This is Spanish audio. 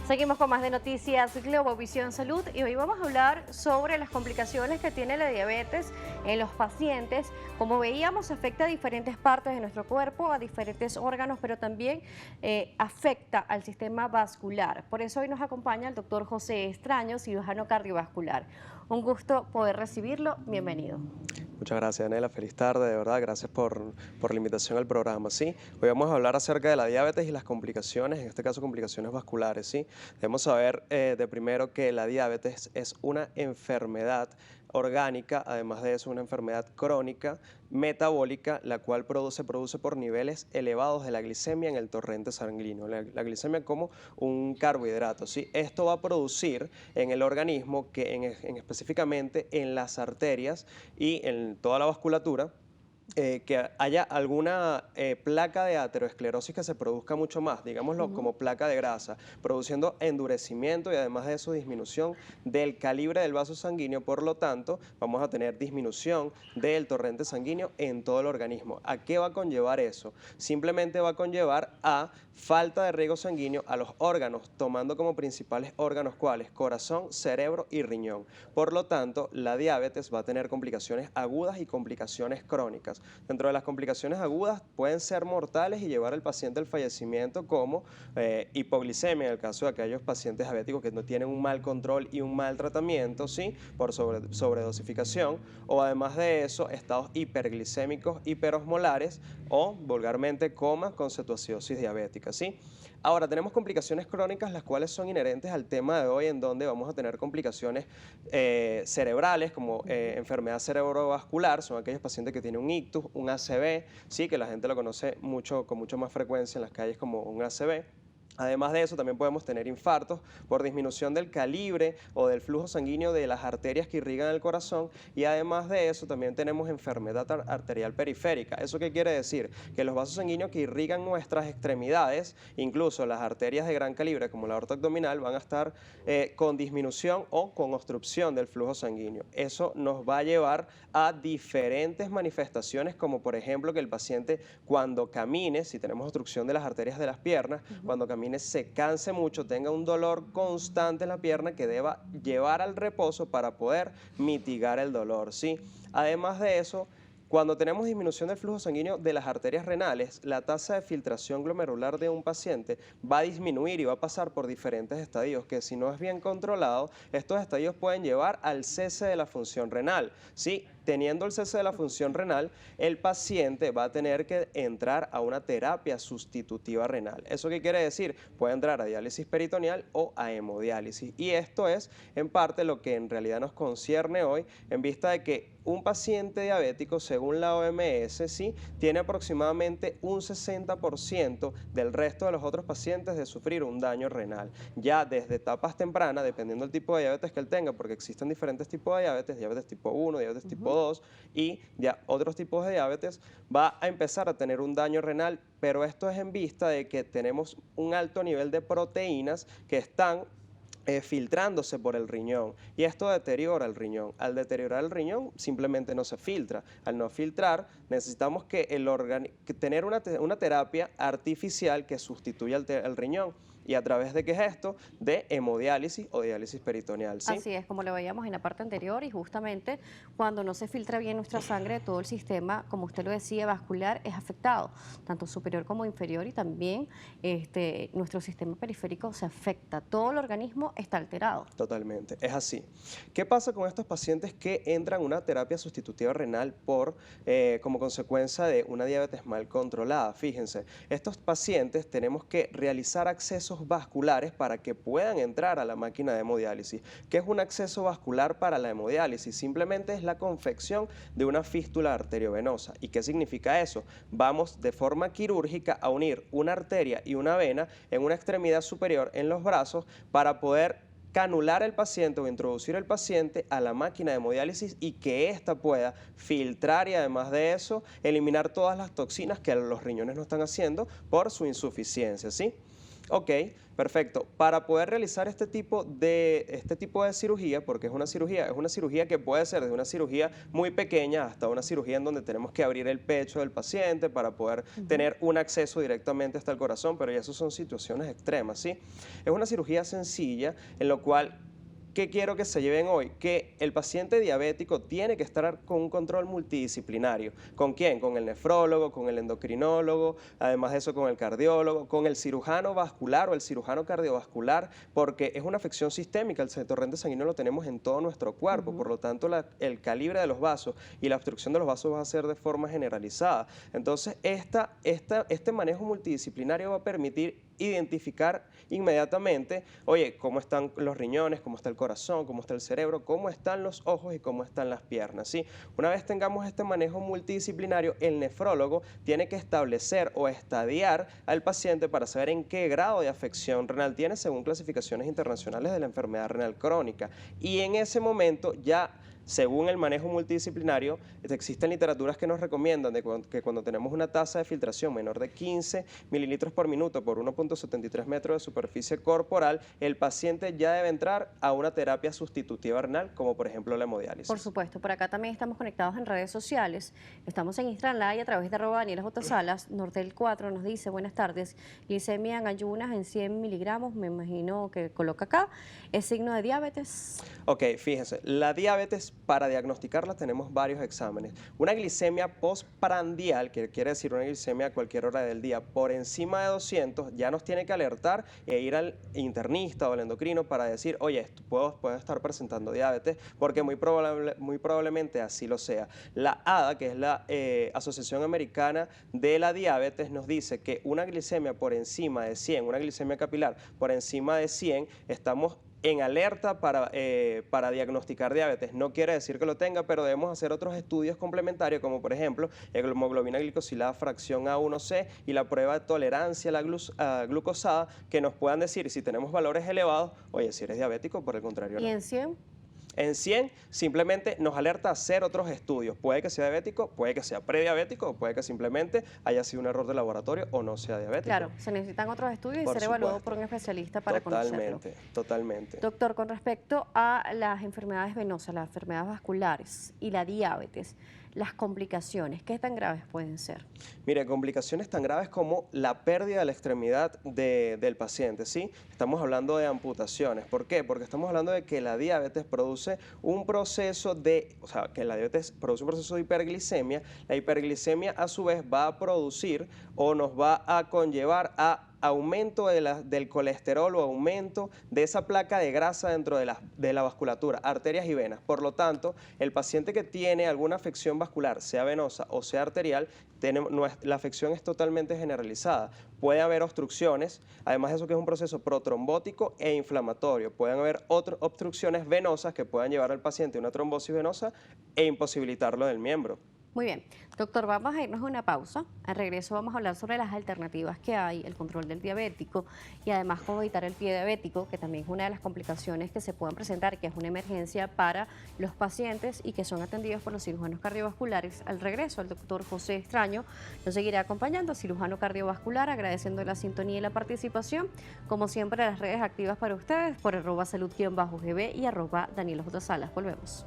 Seguimos con más de noticias Globovisión Salud y hoy vamos a hablar sobre las complicaciones que tiene la diabetes en los pacientes. Como veíamos, afecta a diferentes partes de nuestro cuerpo, a diferentes órganos, pero también afecta al sistema vascular. Por eso hoy nos acompaña el doctor José Extraño, cirujano cardiovascular. Un gusto poder recibirlo. Bienvenido. Muchas gracias, Anela. Feliz tarde, de verdad. Gracias por la invitación al programa. Sí, hoy vamos a hablar acerca de la diabetes y las complicaciones, en este caso complicaciones vasculares. Sí, debemos saber de primero que la diabetes es una enfermedad orgánica, además de eso, una enfermedad crónica, metabólica, la cual produce por niveles elevados de la glicemia en el torrente sanguíneo. La glicemia como un carbohidrato. ¿Sí? Esto va a producir en el organismo, que específicamente en las arterias y en toda la vasculatura, que haya alguna placa de aterosclerosis que se produzca mucho más, digámoslo como placa de grasa, produciendo endurecimiento y además de eso disminución del calibre del vaso sanguíneo. Por lo tanto, vamos a tener disminución del torrente sanguíneo en todo el organismo. ¿A qué va a conllevar eso? Simplemente va a conllevar a falta de riego sanguíneo a los órganos, tomando como principales órganos ¿cuáles? Corazón, cerebro y riñón. Por lo tanto, la diabetes va a tener complicaciones agudas y complicaciones crónicas. Dentro de las complicaciones agudas pueden ser mortales y llevar al paciente al fallecimiento, como hipoglicemia en el caso de aquellos pacientes diabéticos que no tienen un mal control y un mal tratamiento, ¿sí? Por sobredosificación, o además de eso, estados hiperglicémicos hiperosmolares o vulgarmente coma con cetoacidosis diabética. ¿Sí? Ahora, tenemos complicaciones crónicas, las cuales son inherentes al tema de hoy, en donde vamos a tener complicaciones cerebrales, como enfermedad cerebrovascular. Son aquellos pacientes que tienen un ictus, un ACV, ¿sí? Que la gente lo conoce mucho, con mucho más frecuencia en las calles como un ACV. Además de eso, también podemos tener infartos por disminución del calibre o del flujo sanguíneo de las arterias que irrigan el corazón, y además de eso también tenemos enfermedad arterial periférica. ¿Eso qué quiere decir? Que los vasos sanguíneos que irrigan nuestras extremidades, incluso las arterias de gran calibre como la aorta abdominal, van a estar con disminución o con obstrucción del flujo sanguíneo. Eso nos va a llevar a diferentes manifestaciones, como por ejemplo que el paciente, cuando camine, si tenemos obstrucción de las arterias de las piernas, cuando camine se canse mucho, tenga un dolor constante en la pierna que deba llevar al reposo para poder mitigar el dolor, ¿sí? Además de eso, cuando tenemos disminución del flujo sanguíneo de las arterias renales, la tasa de filtración glomerular de un paciente va a disminuir y va a pasar por diferentes estadios que, si no es bien controlado, estos estadios pueden llevar al cese de la función renal, ¿sí? Teniendo el cese de la función renal, el paciente va a tener que entrar a una terapia sustitutiva renal. ¿Eso qué quiere decir? Puede entrar a diálisis peritoneal o a hemodiálisis. Y esto es en parte lo que en realidad nos concierne hoy, en vista de que un paciente diabético, según la OMS, ¿sí? Tiene aproximadamente un 60% del resto de los otros pacientes de sufrir un daño renal. Ya desde etapas tempranas, dependiendo del tipo de diabetes que él tenga, porque existen diferentes tipos de diabetes tipo 1, diabetes tipo 2 y ya otros tipos de diabetes, va a empezar a tener un daño renal, pero esto es en vista de que tenemos un alto nivel de proteínas que están filtrándose por el riñón, y esto deteriora el riñón. Al deteriorar el riñón simplemente no se filtra. Al no filtrar, necesitamos que tener una terapia artificial que sustituya el riñón. ¿Y a través de qué es esto? De hemodiálisis o diálisis peritoneal, ¿sí? Así es, como lo veíamos en la parte anterior, y justamente cuando no se filtra bien nuestra sangre, todo el sistema, como usted lo decía, vascular es afectado, tanto superior como inferior, y también nuestro sistema periférico se afecta, todo el organismo está alterado. Totalmente, es así. ¿Qué pasa con estos pacientes que entran a una terapia sustitutiva renal como consecuencia de una diabetes mal controlada? Fíjense, estos pacientes tenemos que realizar accesos vasculares para que puedan entrar a la máquina de hemodiálisis. ¿Qué es un acceso vascular para la hemodiálisis? Simplemente es la confección de una fístula arteriovenosa. ¿Y qué significa eso? Vamos de forma quirúrgica a unir una arteria y una vena en una extremidad superior en los brazos para poder canular el paciente o introducir el paciente a la máquina de hemodiálisis y que ésta pueda filtrar, y además de eso eliminar todas las toxinas que los riñones no están haciendo por su insuficiencia, ¿sí? Ok, perfecto. Para poder realizar este tipo de cirugía, porque es una cirugía que puede ser desde una cirugía muy pequeña hasta una cirugía en donde tenemos que abrir el pecho del paciente para poder Ujú. tener un acceso directamente hasta el corazón, pero ya eso son situaciones extremas, ¿sí? Es una cirugía sencilla en lo cual, ¿qué quiero que se lleven hoy? Que el paciente diabético tiene que estar con un control multidisciplinario. ¿Con quién? Con el nefrólogo, con el endocrinólogo, además de eso con el cardiólogo, con el cirujano vascular o el cirujano cardiovascular, porque es una afección sistémica, el torrente sanguíneo lo tenemos en todo nuestro cuerpo, por Ujú. lo tanto el calibre de los vasos y la obstrucción de los vasos va a ser de forma generalizada. Entonces, este manejo multidisciplinario va a permitir identificar inmediatamente, oye, cómo están los riñones, cómo está el corazón, cómo está el cerebro, cómo están los ojos y cómo están las piernas, ¿sí? Una vez tengamos este manejo multidisciplinario, el nefrólogo tiene que establecer o estadiar al paciente para saber en qué grado de afección renal tiene según clasificaciones internacionales de la enfermedad renal crónica. Y en ese momento ya, según el manejo multidisciplinario, existen literaturas que nos recomiendan que cuando tenemos una tasa de filtración menor de 15 mililitros por minuto por 1,73 metros de superficie corporal, el paciente ya debe entrar a una terapia sustitutiva renal, como por ejemplo la Por hemodiálisis. supuesto, por acá también estamos conectados en redes sociales. Estamos en Instagram Live a través de @Daniela J. Salas. Nortel 4 nos dice, buenas tardes, glicemia en ayunas en 100 miligramos, me imagino que coloca acá, ¿es signo de diabetes? Ok, fíjense, la diabetes, para diagnosticarla tenemos varios exámenes. Una glicemia postprandial, que quiere decir una glicemia a cualquier hora del día, por encima de 200, ya nos tiene que alertar e ir al internista o al endocrino para decir, oye, esto puedo estar presentando diabetes, porque muy probablemente así lo sea. La ADA, que es la Asociación Americana de la Diabetes, nos dice que una glicemia por encima de 100, una glicemia capilar por encima de 100, estamos en alerta para diagnosticar diabetes. No quiere decir que lo tenga, pero debemos hacer otros estudios complementarios, como por ejemplo hemoglobina glicosilada fracción A1C y la prueba de tolerancia a la glucosada, que nos puedan decir si tenemos valores elevados, oye, si eres diabético, por el contrario ¿Y no. en 100? En 100 simplemente nos alerta a hacer otros estudios. Puede que sea diabético, puede que sea prediabético, o puede que simplemente haya sido un error de laboratorio o no sea diabético. Claro, se necesitan otros estudios y Por ser evaluado por supuesto. un especialista para conocerlo. Totalmente, totalmente. Doctor, con respecto a las enfermedades venosas, las enfermedades vasculares y la diabetes, las complicaciones, ¿qué tan graves pueden ser? Mire, complicaciones tan graves como la pérdida de la extremidad del paciente, ¿sí? Estamos hablando de amputaciones. ¿Por qué? Porque estamos hablando de que la diabetes produce un proceso que la diabetes produce un proceso de hiperglicemia. La hiperglicemia a su vez va a producir o nos va a conllevar a aumento del colesterol o aumento de esa placa de grasa dentro de la vasculatura, arterias y venas. Por lo tanto, el paciente que tiene alguna afección vascular, sea venosa o sea arterial, la afección es totalmente generalizada. Puede haber obstrucciones, además de eso que es un proceso protrombótico e inflamatorio. Pueden haber otras obstrucciones venosas que puedan llevar al paciente a una trombosis venosa e imposibilitarlo del miembro. Muy bien, doctor, vamos a irnos a una pausa. Al regreso vamos a hablar sobre las alternativas que hay, el control del diabético y además cómo evitar el pie diabético, que también es una de las complicaciones que se pueden presentar, que es una emergencia para los pacientes y que son atendidos por los cirujanos cardiovasculares. Al regreso, el doctor José Extraño nos seguirá acompañando, cirujano cardiovascular, agradeciendo la sintonía y la participación. Como siempre, las redes activas para ustedes por @salud_gb y @Daniela J. Salas. Volvemos.